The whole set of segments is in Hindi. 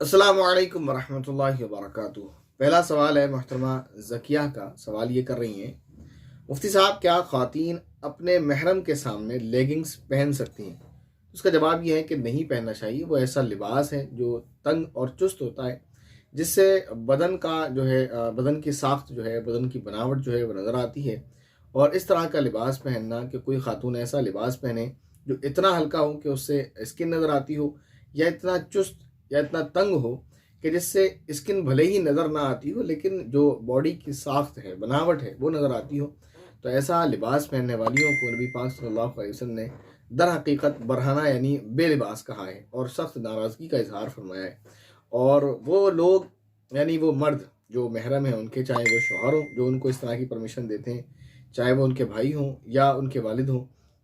अस्सलामु अलैकुम वरहमतुल्लाहि वबरकातुहू। पहला सवाल है मोहतरमा ज़किया का। सवाल ये कर रही हैं, मुफ्ती साहब क्या ख़वातीन अपने महरम के सामने लेगिंग्स पहन सकती हैं? उसका जवाब ये है कि नहीं पहनना चाहिए। वो ऐसा लिबास है जो तंग और चुस्त होता है, जिससे बदन का जो है बदन की साख्त जो है, बदन की बनावट जो है वो नज़र आती है। और इस तरह का लिबास पहनना कि कोई खातून ऐसा लिबास पहने जो इतना हल्का हो कि उससे स्किन नज़र आती हो, या इतना चुस्त या इतना तंग हो कि जिससे स्किन भले ही नज़र ना आती हो लेकिन जो बॉडी की साख्त है, बनावट है, वो नज़र आती हो, तो ऐसा लिबास पहनने वालियों को नबी पाक सल्लल्लाहु अलैहि वसल्लम ने दर हकीकत बरहना यानी बेलिबास कहा है और सख्त नाराज़गी का इजहार फरमाया है। और वो लोग यानी वो मर्द जो महरम है उनके, चाहे वो शौहर हों जो उनको इस तरह की परमिशन देते हैं, चाहे वो उनके भाई हों या उनके वालिद हों,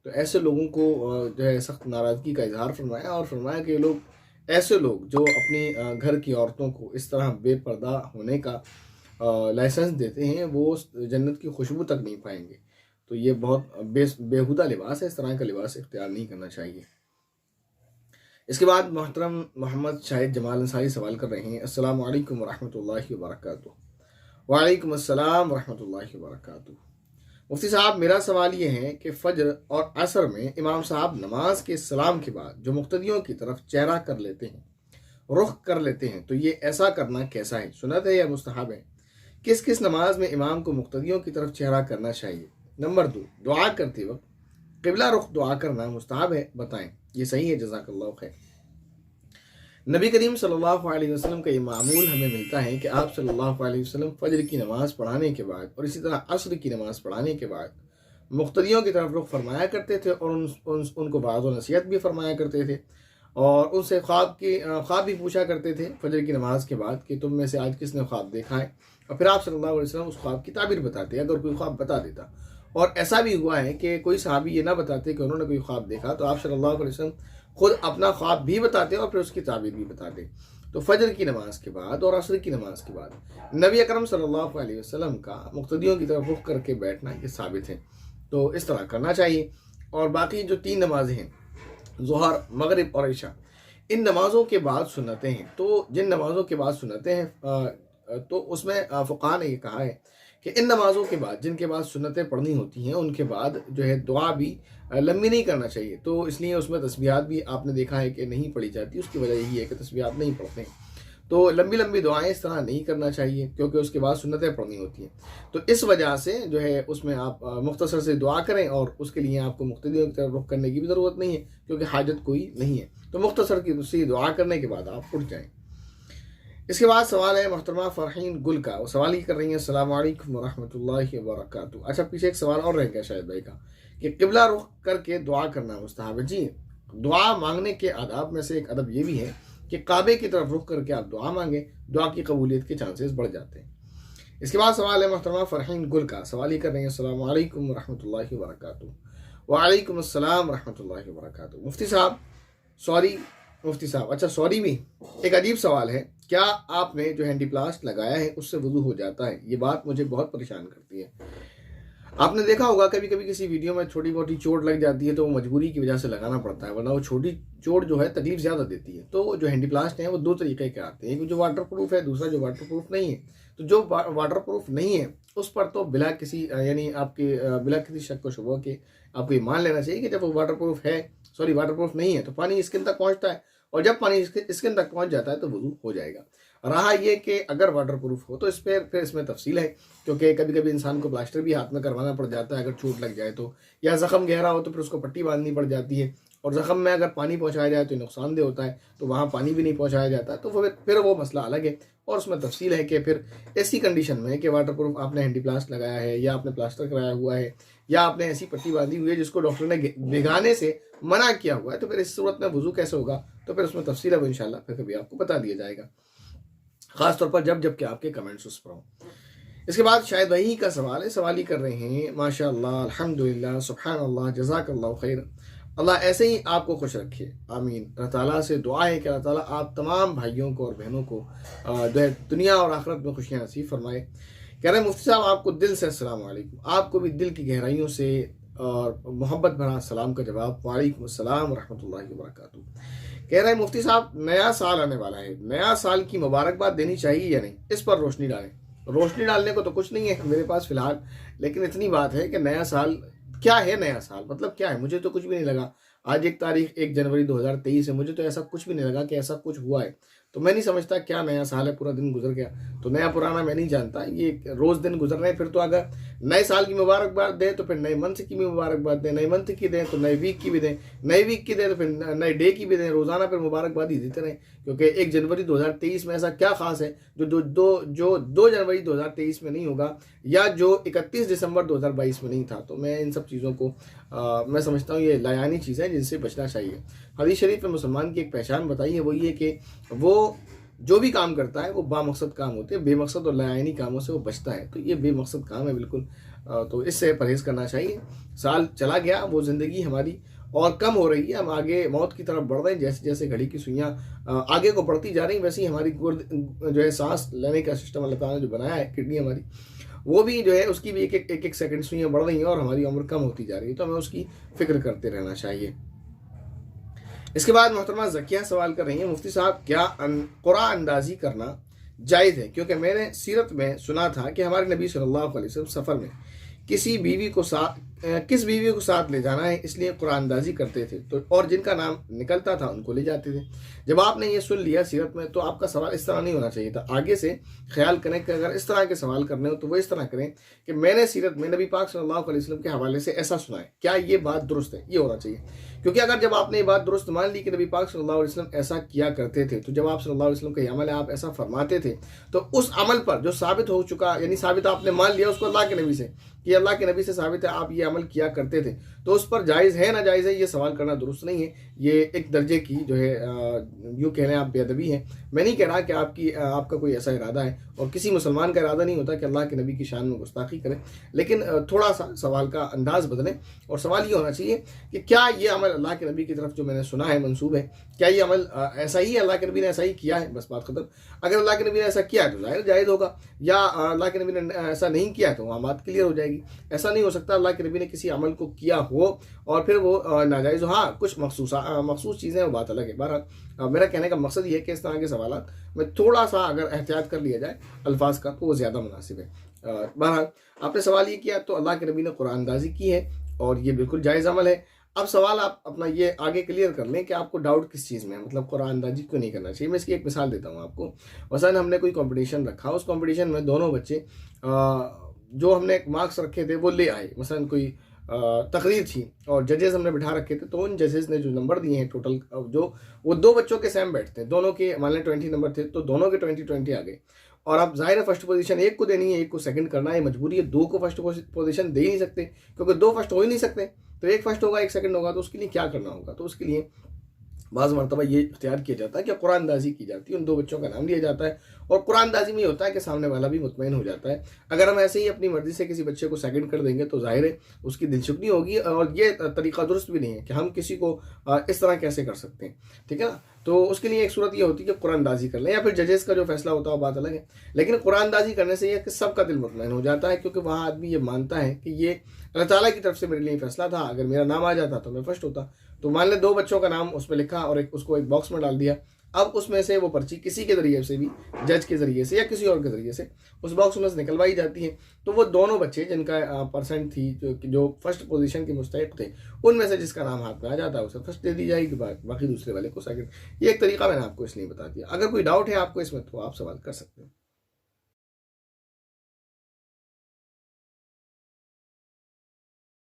तो ऐसे लोगों को जो है सख्त नाराज़गी का इजहार फरमाया और फरमाया कि ये लोग, ऐसे लोग जो अपनी घर की औरतों को इस तरह बेपर्दा होने का लाइसेंस देते हैं, वो जन्नत की खुशबू तक नहीं पाएंगे। तो ये बहुत बेहुदा लिबास है, इस तरह का लिबास इख्तियार नहीं करना चाहिए। इसके बाद मोहतरम मोहम्मद शाहिद जमाल अंसारी सवाल कर रहे हैं, अस्सलामु अलैकुम वरहमतुल्लाहि वबरकातुहू। वालेकुम अस्सलाम वरहमतुल्लाहि वबरकातुहू। मुफ्ती साहब, मेरा सवाल ये है कि फ़ज्र और असर में इमाम साहब नमाज के सलाम के बाद जो मुक्तदियों की तरफ चेहरा कर लेते हैं, रुख कर लेते हैं, तो ये ऐसा करना कैसा है? सुन्नत है या मुस्तहब है? किस किस नमाज में इमाम को मुक्तदियों की तरफ चेहरा करना चाहिए? नंबर 2, दुआ करते वक्त क़िबला रुख दुआ करना मुस्तहब है, बताएं। ये सही है, जज़ाकल्लाहु खैर। नबी करीम सल्लल्लाहु अलैहि वसल्लम का ये मामूल हमें मिलता है कि आप सल्लल्लाहु अलैहि वसल्लम फ़ज्र की नमाज़ पढ़ाने के बाद और इसी तरह असर की नमाज़ पढ़ाने के बाद मुक्तदियों की तरफ रुख फरमाया करते थे और उनको वाज़ व नसीहत भी फरमाया करते थे और उनसे ख्वाब भी पूछा करते थे फ़ज्र की नमाज़ के बाद कि तुम में से आज किसने ख्वाब देखा है, और फिर आप सल्लल्लाहु अलैहि वसल्लम उस ख्वाब की ताबीर बताते अगर कोई ख्वाब बता देता। और ऐसा भी हुआ है कि कोई सहाबी ये ना बताते कि उन्होंने कोई ख्वाब देखा, तो आप सल्लल्लाहु अलैहि वसल्लम खुद अपना ख्वाब भी बताते और फिर उसकी ताबीर भी बताते। तो फजर की नमाज के बाद और असर की नमाज के बाद नबी अकरम सल्लल्लाहु अलैहि वसल्लम का मुक्तदियों की तरफ रुख करके बैठना ये साबित है, तो इस तरह करना चाहिए। और बाकी जो 3 नमाजें हैं, ज़ोहर, मगरिब और इशा, इन नमाज़ों के बाद सुन्नतें हैं। तो जिन नमाज़ों के बाद सुन्नतें हैं, तो उसमें फ़ुक़हा ने ये कहा है कि इन नमाज़ों के बाद जिनके बाद सुन्नतें पढ़नी होती हैं, उनके बाद जो है दुआ भी लंबी नहीं करना चाहिए। तो इसलिए उसमें तस्बीहात भी आपने देखा है कि नहीं पढ़ी जाती। उसकी वजह यही है कि तस्बीहात नहीं पढ़ते हैं। तो लंबी लंबी दुआएं इस तरह नहीं करना चाहिए क्योंकि उसके बाद सुन्नतें पढ़नी होती हैं। तो इस वजह से जो है उसमें आप मुख्तसर से दुआ करें और उसके लिए आपको मुक्तदियों की तरफ रुख करने की भी ज़रूरत नहीं है क्योंकि हाजत कोई नहीं है। तो मुख्तसर की सी दुआ करने के बाद आप उठ जाएँ। इसके बाद सवाल है मोहतरमा फ़रहीन गुल का। वो सवाल ही कर रही हैं, अस्सलामु अलैकुम वरहमतुल्लाहि वबरकातुहू। अच्छा, पीछे एक सवाल और रह गया शायद भाई का कि क़िबला रुख करके दुआ करना मुस्तहब है। जी, दुआ मांगने के आदाब में से एक अदब ये भी है कि काबे की तरफ रुख करके आप दुआ मांगें, दुआ की कबूलियत के चांसेस बढ़ जाते हैं। इसके बाद सवाल है मोहतरमा फ़रहीन गुल का। सवाल ही कर रही हैं, अस्सलामु अलैकुम वरहमतुल्लाहि वबरकातुहू। वालेकुम अस्सलाम वरहमतुल्लाहि वबरकातुहू। मुफ्ती साहब, सॉरी मुफ्ती साहब, अच्छा सॉरी भी एक अजीब सवाल है। क्या आपने जो हैंडीप्लास्ट लगाया है उससे वुज़ू हो जाता है? ये बात मुझे बहुत परेशान करती है। आपने देखा होगा कभी कभी किसी वीडियो में छोटी मोटी चोट लग जाती है तो वो मजबूरी की वजह से लगाना पड़ता है, वरना वो छोटी चोट जो है तकलीफ ज़्यादा देती है। तो जो हैंडीप्लास्ट हैं वो 2 तरीके के आते हैं, एक जो वाटर प्रूफ है, दूसरा जो वाटर प्रूफ नहीं है। तो जो वाटर प्रूफ नहीं है उस पर तो बिला किसी यानी आपके बिला किसी शक व शुबा के आपको ये मान लेना चाहिए कि जब वो वाटर प्रूफ है, सॉरी वाटर प्रूफ नहीं है, तो पानी स्किन तक पहुँचता है और जब पानी स्किन तक पहुँच जाता है तो वुज़ू हो जाएगा। रहा ये कि अगर वाटर प्रूफ हो तो इस पर फिर इसमें तफसील है क्योंकि कभी कभी इंसान को प्लास्टर भी हाथ में करवाना पड़ जाता है अगर चोट लग जाए तो, या ज़ख़म गहरा हो तो फिर उसको पट्टी बांधनी पड़ जाती है, और ज़ख़म में अगर पानी पहुंचाया जाए तो नुकसानदेह होता है, तो वहाँ पानी भी नहीं पहुंचाया जाता। तो फिर वो मसला अलग है और उसमें तफसील है कि फिर ऐसी कंडीशन में कि वाटर प्रूफ आपने हैंडीप्लास्ट लगाया है या आपने प्लास्टर कराया हुआ है या आपने ऐसी पट्टी बांधी हुई है जिसको डॉक्टर ने भिगाने से मना किया हुआ है, तो फिर इस सूरत में वुज़ू कैसे होगा? तो फिर उसमें तफसील है, वो इंशाल्लाह फिर कभी आपको बता दिया जाएगा, ख़ास तौर पर जब कि आपके कमेंट्स उस पर हों। इसके बाद शायद वही का सवाल है। सवाल ही कर रहे हैं, माशाअल्लाह, अल्हम्दुलिल्लाह, सुब्हानअल्लाह, जज़ाकल्लाहु खैर। अल्लाह ऐसे ही आपको खुश रखे, आमीन। अल्लाह ताला से दुआ है कि अल्लाह ताला आप तमाम भाइयों को और बहनों को जो है दुनिया और आखिरत में खुशियाँ नसीब फरमाए। कह रहे हैं मुफ्ती साहब, आपको दिल से अस्सलाम वालेकुम। आपको भी दिल की गहराइयों से और मोहब्बत भरा सलाम का जवाब वालेकुम अस्सलाम व रहमतुल्लाहि व बरकातुहू। कह रहे हैं मुफ्ती साहब नया साल आने वाला है, नया साल की मुबारकबाद देनी चाहिए या नहीं, इस पर रोशनी डालें। रोशनी डालने को तो कुछ नहीं है मेरे पास फ़िलहाल, लेकिन इतनी बात है कि नया साल क्या है, नया साल मतलब क्या है, मुझे तो कुछ भी नहीं लगा। आज 1 जनवरी 2023 है, मुझे तो ऐसा कुछ भी नहीं लगा कि ऐसा कुछ हुआ है। तो मैं नहीं समझता क्या नया साल है, पूरा दिन गुजर गया। तो नया पुराना मैं नहीं जानता, ये रोज़ दिन गुजर रहे हैं। फिर तो अगर नए साल की मुबारकबाद दें तो फिर नए मंथ की भी मुबारकबाद दें, नए मंथ की दें तो नए वीक की भी दें, नए वीक की दें तो फिर नए डे की भी दें। रोज़ाना फिर मुबारकबाद ही देते रहें, क्योंकि 1 जनवरी 2023 में ऐसा क्या खास है जो 2 जनवरी 2023 में नहीं होगा, या जो 31 दिसंबर 2022 में नहीं था। तो मैं इन सब चीज़ों को मैं समझता हूँ ये लायानी चीज़ है जिनसे बचना चाहिए। हदीस शरीफ में मुसलमान की एक पहचान बताई है, वो ये कि वो जो भी काम करता है वो बामकसद काम होते हैं, बेमकसद और लायानी कामों से वो बचता है। तो ये बेमकसद काम है बिल्कुल, तो इससे परहेज़ करना चाहिए। साल चला गया, वो ज़िंदगी हमारी और कम हो रही है, हम आगे मौत की तरफ बढ़ रहे हैं। जैसे जैसे घड़ी की सुइयाँ आगे को बढ़ती जा रही, वैसे ही हमारी गुर्द जो है सांस लेने का सिस्टम अल्लाह ताला ने जो बनाया है, किडनी हमारी, वो भी जो है उसकी भी एक सेकंड सुइयाँ बढ़ रही हैं और हमारी उम्र कम होती जा रही है। तो हमें उसकी फ़िक्र करते रहना चाहिए। इसके बाद मोहतरमा ज़किया सवाल कर रही हैं, मुफ्ती साहब क्या कुरान अंदाज़ी करना जायज़ है? क्योंकि मैंने सीरत में सुना था कि हमारे नबी सल्लल्लाहु अलैहि वसल्लम सफ़र में किस बीवी को साथ ले जाना है, इसलिए कुरान अंदाज़ी करते थे, तो और जिनका नाम निकलता था उनको ले जाते थे। जब आपने ये सुन लिया सीरत में, तो आपका सवाल इस तरह नहीं होना चाहिए था। आगे से ख्याल करें कि अगर इस तरह के सवाल करने हो तो वो इस तरह करें कि मैंने सीरत में नबी पाक सल्लल्लाहु अलैहि वसल्लम के हवाले से ऐसा सुना है, क्या ये बात दुरुस्त है, ये होना चाहिए। क्योंकि अगर जब आपने ये बात दुरुस्त मान ली कि नबी पाक सल्लल्लाहु अलैहि वसल्लम ऐसा किया करते थे, तो जब आप सल्लल्लाहु अलैहि वसल्लम का अमल है, आप ऐसा फरमाते थे, तो उस अमल पर जो साबित हो चुका, यानी साबित आपने मान लिया उसको अल्लाह के नबी से कि अल्लाह के नबी से साबित है आप ये अमल किया करते थे, तो उस पर जायज़ है ना जायज़ है, ये सवाल करना दुरुस्त नहीं है। ये एक दर्जे की जो है यूँ कह लें आप बेअदबी है। मैं नहीं कह रहा कि आपका कोई ऐसा इरादा है, और किसी मुसलमान का इरादा नहीं होता कि अल्लाह के नबी की शान में गुस्ताखी करें, लेकिन थोड़ा सा सवाल का अंदाज़ बदलें। और सवाल ये होना चाहिए कि क्या ये अमल अल्लाह के नबी की तरफ जो मैंने सुना है मंसूब है, क्या ये अमल ऐसा ही है, अल्लाह के नबी ने ऐसा ही किया है, बस बात खत्म। अगर अल्लाह के नबी ने ऐसा किया है तो ज़ाहिर जायज़ होगा, या अल्लाह के नबी ने ऐसा नहीं किया तो वहाँ बात क्लियर हो जाएगी। ऐसा नहीं हो सकता अल्लाह के नबी ने किसी अमल को किया हो और फिर वो नाजायज़ हो। हाँ, कुछ मखसूस चीज़ें वो बात अलग है। बहरहाल मेरा कहने का मकसद ये है कि इस तरह के सवालात में थोड़ा सा अगर एहतियात कर लिया जाए अल्फाज का, तो वो ज़्यादा मुनासिब है। बहरहाल आपने सवाल ये किया, तो अल्लाह के नबी ने कुरान अंदाज़ी की है और ये बिल्कुल जायज़ अमल है। अब सवाल आप अपना ये आगे क्लियर कर लें कि आपको डाउट किस चीज़ में है, मतलब कुरान अंदाज़ी क्यों नहीं करना चाहिए। मैं इसकी एक मिसाल देता हूँ आपको। मसलन हमने कोई कंपटीशन रखा, उस कंपटीशन में दोनों बच्चे जो हमने मार्क्स रखे थे वो ले आए। मसलन कोई तकरीर थी और जजेस हमने बिठा रखे थे, तो उन जजेस ने जो नंबर दिए हैं टोटल, जो वो दो बच्चों के सेम बैठते हैं, दोनों के मान लें 20 नंबर थे, तो दोनों के 20 आ गए। और अब जाहिर है फर्स्ट पोजीशन एक को देनी है, एक को सेकंड करना है, मजबूरी है। दो को फर्स्ट पोजीशन दे ही नहीं सकते, क्योंकि दो फर्स्ट हो ही नहीं सकते। तो एक फर्स्ट होगा एक सेकंड होगा, तो उसके लिए क्या करना होगा? तो उसके लिए बाज़ मरतबा ये इख्तियार किया जाता है कि कुरान अंदाज़ी की जाती है, उन दो बच्चों का नाम लिया जाता है, और कुरान अंदाज़ी में ये होता है कि सामने वाला भी मुतमईन हो जाता है। अगर हम ऐसे ही अपनी मर्ज़ी से किसी बच्चे को सेकंड कर देंगे तो ज़ाहिर है उसकी दिलचस्पी होगी, और ये तरीक़ा दुरुस्त भी नहीं है कि हम किसी को इस तरह कैसे कर सकते हैं, ठीक है ना। तो उसके लिए एक सूरत ये होती है कि कुरान अंदाज़ी कर लें, या फिर जजेस का जो फैसला होता है वो बात अलग है। लेकिन कुरान अंदाज़ी करने से ये कि सबका दिल मुतमईन हो जाता है, क्योंकि वहाँ आदमी ये मानता है कि ये अल्लाह ताला की तरफ से मेरे लिए फैसला था, अगर मेरा नाम आ जाता तो मैं फर्स्ट होता। तो मान लें दो बच्चों का नाम उसमें लिखा और उसको एक बॉक्स में डाल दिया। अब उसमें से वो पर्ची किसी के ज़रिए से भी, जज के ज़रिए से या किसी और के ज़रिए से, उस बॉक्स में से निकलवाई जाती है। तो वो दोनों बच्चे जिनका परसेंट थी, जो फर्स्ट पोजीशन के मुस्तहिक थे, उनमें से जिसका नाम हाथ में आ जाता है उसे फर्स्ट दे दी जाएगी, बाकी दूसरे वाले को सेकंड। ये एक तरीका मैंने आपको इसलिए बता दिया। अगर कोई डाउट है आपको इसमें तो आप सवाल कर सकते हैं।